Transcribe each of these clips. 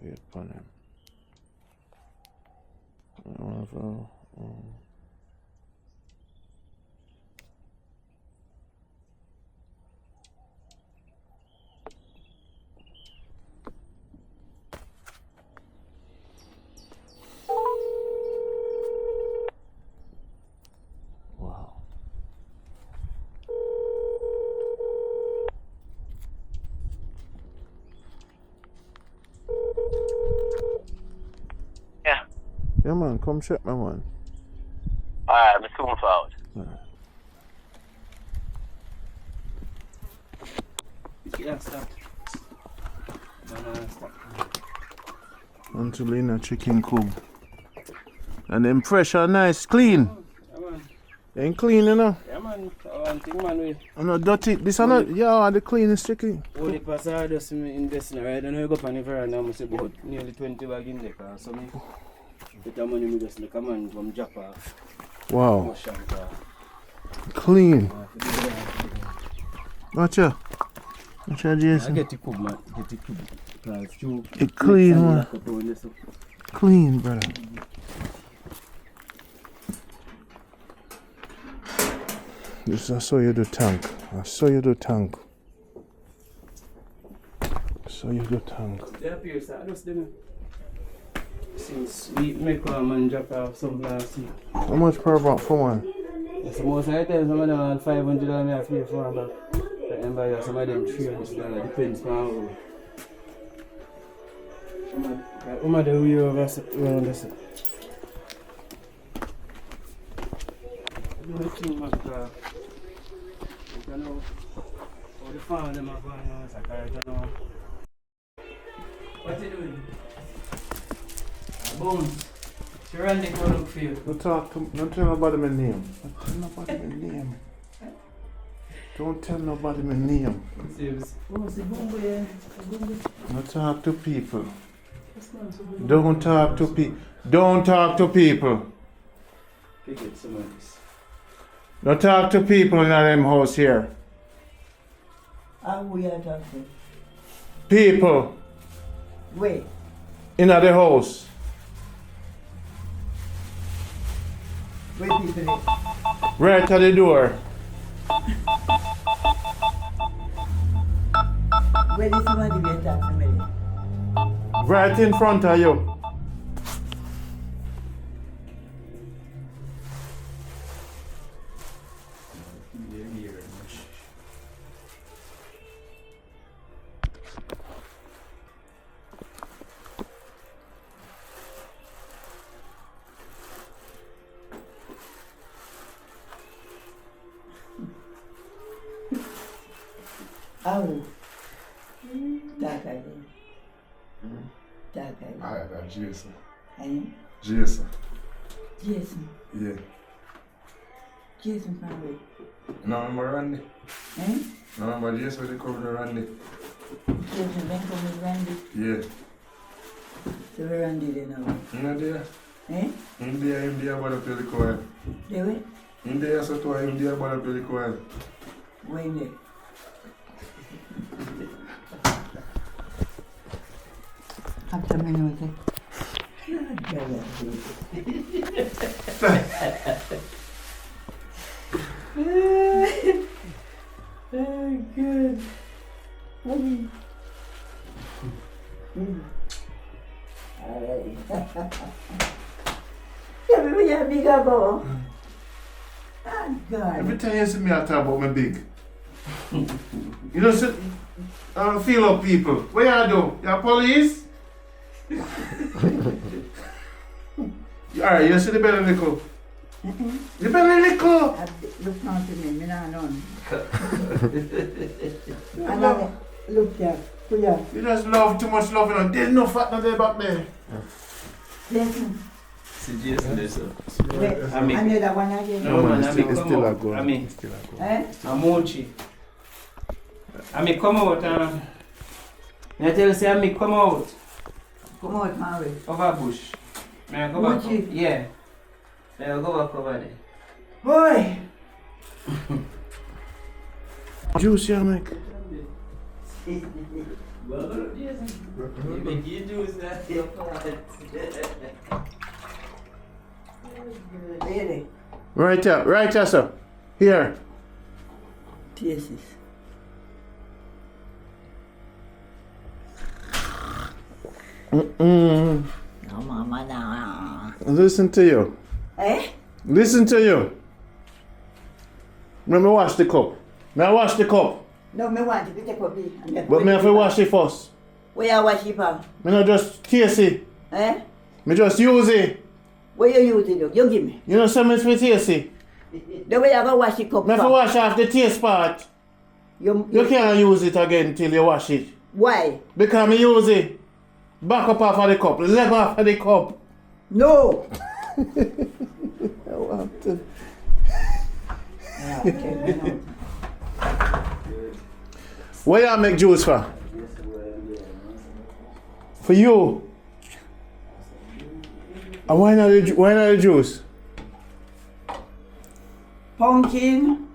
Wait upon him. Whatever. Wow. Yeah. Yeah, man, come check my man. Alright, I'm soon forward. Yeah, stop. Stop. Aunty Lina chicken coop. And them fresh and nice, clean. Yeah, man. Ain't clean, you know. Yeah, man. One thing, man. We I'm not dirty. This are not, yeah, the cleanest chicken. all the passage just in this now, right? I know you go up on the veranda, I say about nearly 20 bag in there. So me, with the money, me just like a man from Japan. Wow. Clean. Gotcha. Gotcha, I Jason. get the cook, man. Get the cook. It clean, man. Clean, brother. This I saw you do tank. I saw you do tank. So you do tank. They appear, sir. I just didn't. Since we make a man drop off some last year. How much per box for one? So most of the time, some of them are $500 I have to pay for them. But some of them $300, depends on how much the wheel of us around this. Do the thing, man, because I don't know how the farm them are going on, so I don't know. What you doing? Bones. She ran the go look for you. Don't tell nobody my name. Don't tell nobody my name. Don't tell nobody my name. Don't talk to people. Don't talk to people. Don't talk to people. Get some of this. Don't talk to people in them house here. How we are talking? People Wait. in the house. Where people is? Right at the door. Where is somebody we are talking about? Right in front of you. How? Talk again. Talk again. Alright, Jason. Eh? Jason. Jason. Yeah. Jason from where? No, remember Randy? Eh? No, remember Jason they come to Randy? Jason then come with Randy. Yeah. So where Randy then now? You know there? Eh? In there, but up to the coil. They went? In there, so to in there, but up to the coil. Where in there? After me know say. Oh, good. Alright. Yeah, but we are big about. Oh God. Every time you see me, I talk about my big. You know, so, feel up people. What you do? You police? Alright, you see the belly little. The belly little. Look not to me, me not know. And I look here, pull here. You just love too much love, you know. There's no fat no there back there. Listen. See Jason there, sir. Another one again. No, man, I mean, it's come still a out. go. I mean, It's still a go. Eh? I'm Mochi. I mean, come out. I tell you, say, I mean, come out. Come out, Mary. Over bush. May I go back? Mochi? Yeah. May I go back over there? Boy! Juice, yeah, make. Well, yes. You make you juice that your part. Really? Right here, sir. Here. Taste this. Mm-mm. No, mama, no. Listen to you. Eh? Listen to you. Let me wash the cup. May I wash the cup? No, me want to take up it. But me have to wash it first. Where you wash it from? Me not just taste it. Eh? Me just use it. Where you use it? You give me. You know something for taste it. The way you go wash it cup Me have to from? wash off the taste part. You can't use it again till you wash it. Why? Because me use it. Back up off of the cup. Leg off of the cup. No. I want to. Yeah, okay, What y'all make juice for? For you. And why not the juice? Pumpkin,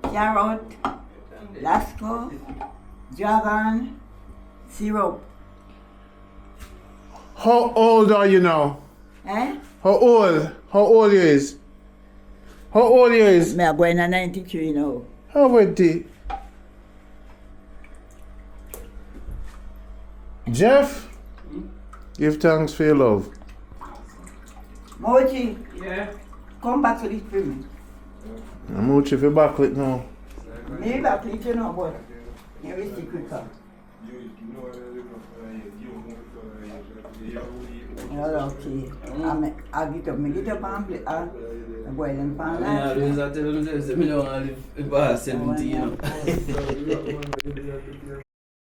carrot, lasco, dragon, syrup. How old are you now? Eh? How old? How old you is? How old you is? Me are going to 93 now. How old you? Jeff, give thanks for your love. Mochi, Yeah. come back to this film. I'm out if you backlit now. Me back to it, you know, but you will see quicker. Okay. I get up and play. I boil and pan. Yeah, I was telling them say me don't want to live past 70, you know.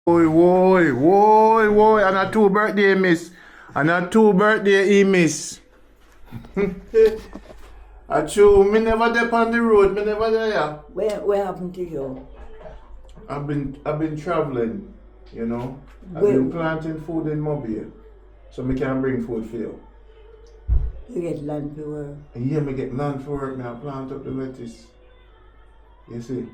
Boy, and a 2 birthday miss. And a 2 birthday he miss. I true, me never dep on the road, me never there. Where happened to you? I've been traveling, you know. I've Where? been planting food in Mobile. So me can bring food for you. You get land for work. And here me get land for work, me I plant up the lettuce. You see?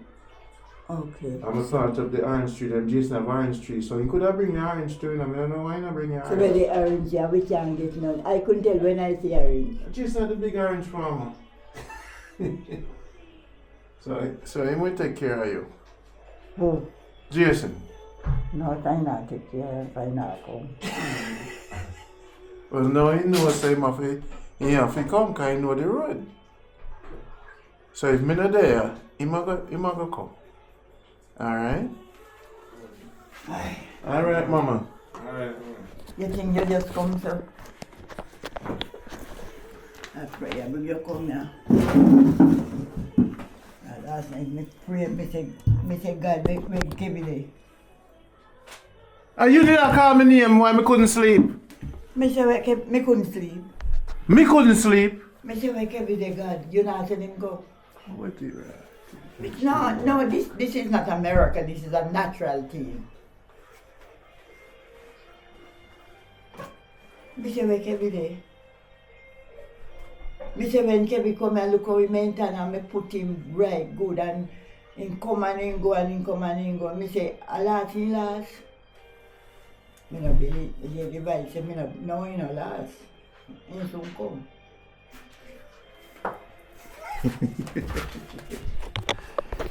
Okay. I'm a plant up the orange tree, and Jason have orange tree. So you could have bring your orange tree, and I don't know why you not bring your So where orange. the orange, yeah, we can't get none. I couldn't tell when I see orange. Jason had the big orange farmer. so he will take care of you. Oh, Jason. no, I not take care if I not come. Well now he knows so he have to come because he know the road. So if me not there, he might go come. Alright? Alright, mama. You think you just come, so? I pray, I will you come now. Last night, me pray, me say God, me give it there. And you didn't call me name why me couldn't sleep. Me say, me couldn't sleep. Me couldn't sleep. Me say, wake every day, God, you not let him go. What do you No, this is not America, this is a natural thing. Me say, wake every day. Me say, when Kevin come and look how he maintain and me put him right good and him come and him go and him come and him go. Me say, a lot he last. Me no believe, the device say, me no, he no last. He soon come.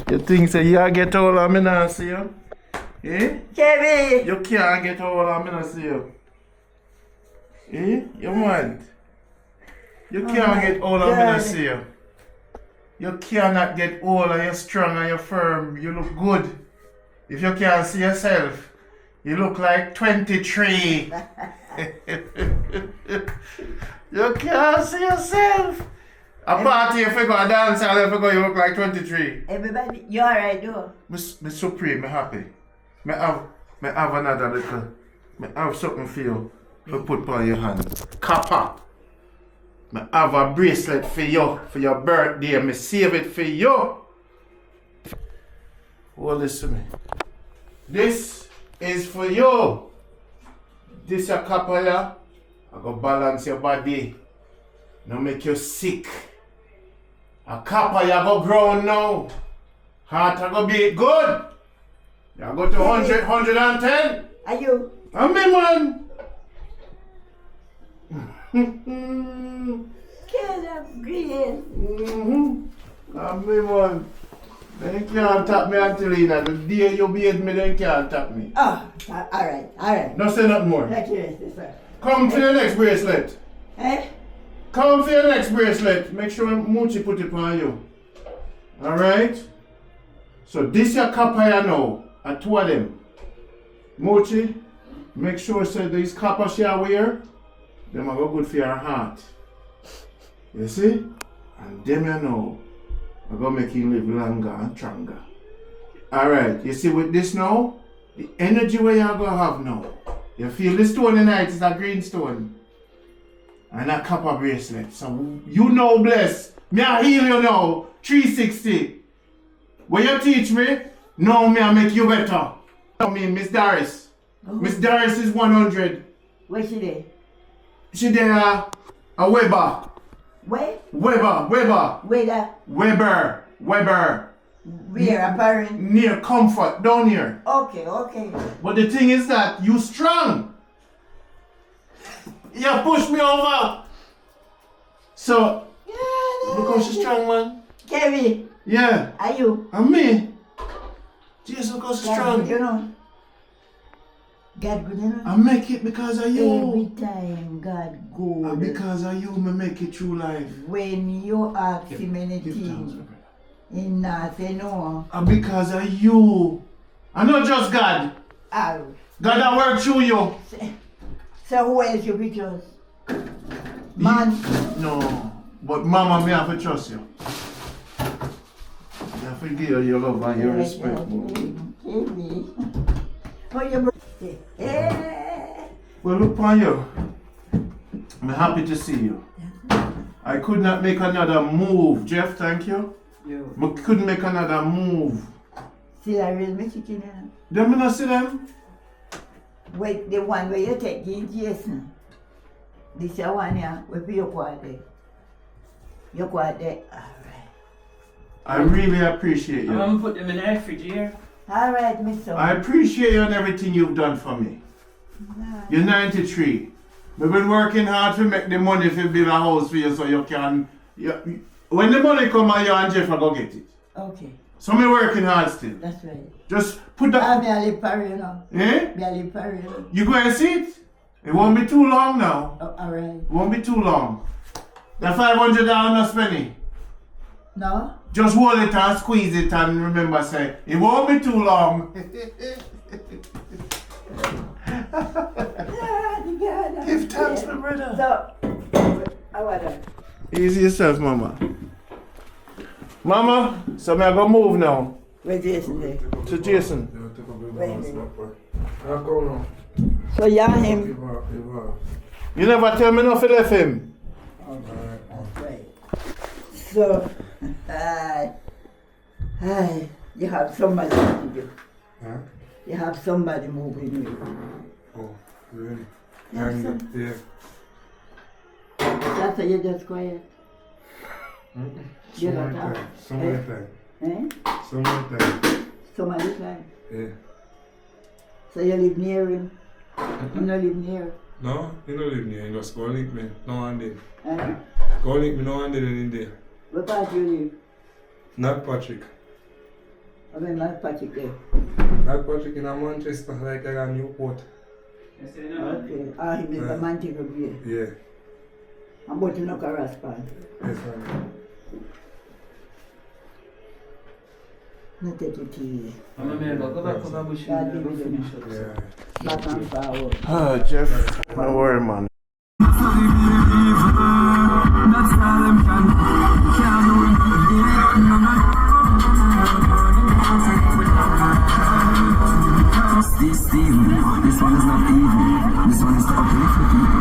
You think say you get all of me not see you? Eh? Kevin! You can't get all of me not see you. Eh? You want? You can't get all of me not see you. You cannot get all of you strong and you're firm. You look good. If you can't see yourself, you look like 23. You can't see yourself. A party if you go a dance and if you go you look like 23. Everybody, you alright though? Me supreme, me happy. Me have another little. Me have something for you to put on your hand. Kappa. Me have a bracelet for you for your birthday. Me save it for you. Well, listen to me. This is for you. This a kappa ya. I go balance your body. No make you sick. A kappa ya go grow now. Heart a go beat good. You go to 100, 110? Are you? I'm me, man. Get up, green. I'm me, man. They can't tap me until Lina. The day you beat me, they can't tap me. Oh, alright. No say nothing more. Let you rest, sir. Come for your next bracelet. Eh? Come for your next bracelet. Make sure Moochie put it on you. Alright? So this your copper you know. I two of them. Moochie, make sure say these copper she wear, them are go good for your heart. You see? And them you know, I'm gonna make you live longer and stronger. Alright, you see with this now, the energy where you're gonna have now. You feel the stone tonight is a green stone. And a copper bracelet. So you know bless. Me I heal you now. 360. When you teach me, now me I make you better. I mean Miss Doris. Miss Doris is 100. Where's she there? She there a Weber. Where? Weber. Where that? Weber. Where, apparent? Near Comfort, down here. Okay. But the thing is that you strong. You push me over. So, look how she's strong, man. Kerry, Yeah. are you? And me. Jesus, look how she's God strong. good, you know. God good, you know. I make it because of Every you. time God And good. because of you, me make it through life. When you ask him Give thanks, anything, my brother. he not say no. And because of you. And not just God. Ah, God that work through you. so who else you be trust? Man. No. But mama, me have to trust you. I have to give you your love and your respect. Kerry. How you birthday? Eh. Well, look on you. I'm happy to see you. I could not make another move. Jeff, thank you. Yo. I couldn't make another move. See that real Mexican, you know? Them me not see them. Wait, the one where you take in Jason. This is one here, where you go there. You go there. Alright. I really appreciate I'm you. gonna put them in the refrigerator. Alright, Mister. I appreciate you and everything you've done for me. You're 93. We've been working hard to make the money to build a house for you so you can... when the money come out, you and Jeff will go get it. Okay, So I'm working hard still. that's right. Just put that... Me a live Paris, you know. Eh? Me a live Paris, you know. You go and see it? It won't be too long now. Oh, alright. It won't be too long. The $500 not spending. No? Just hold it and squeeze it and remember say, it won't be too long. Give thanks, my brother. So, I want to. Easy yourself, mama. Mama, so me I go move now Where's Jason there? to Jason. So you're him? You never tell me nothing left him. Right. So, you have somebody to do. Huh? You have somebody moving you. Oh, really? Yeah, And so- yeah. That's why you're just quiet. So You many don't times. have. So many times. Eh? So many times. Somebody time. Yeah. So you live near him. You don't live near. No, you don't live near. You just go link me now and then. Eh? Go link me now and then in there. What part you live? Not Patrick. I mean, not Patrick there. Not Patrick in Manchester, like I got Newport. Okay. Ah, he is the man take a beer. Yeah. I'm going to knock a rascal. Yes, man. Not take it easy. I'm a member. Go back to the bush and go finish up. Yeah. Back and forward. Ah, Jeff, don't worry, man. This one is not evil. This one is to uplift the people.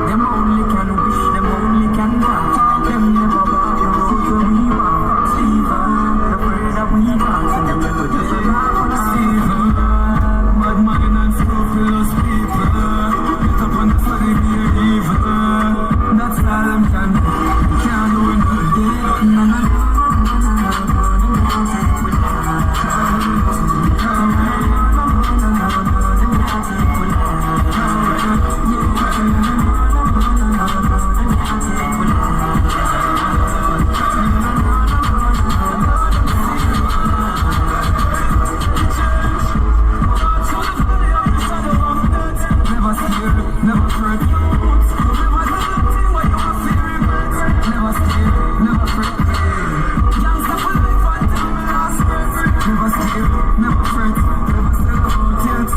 Them only can wish, them only can doubt. Them never bow down to we want. Stephen, the prayer that we dance, and them never just laugh on Stephen. Bad mind and scrupulous people. Get up on Never fret, never sell out yet.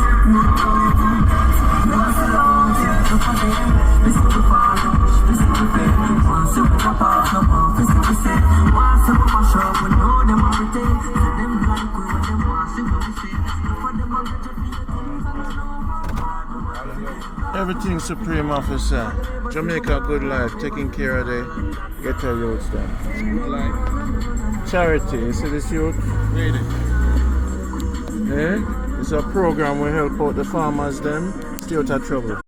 Never sell out yet. Look at them, this is the father, this is the faith. Once you put up off the wall, this is the same. Once you mash up, we know them everything. Them like we when them want to what we say. Look at them and get your feet things and I know. Everything Supreme Officer. Jamaica Good Life, taking care of the ghetto youths then. Charity, you see this youth? Really? Eh? It's a program we help out the farmers them stay out of trouble.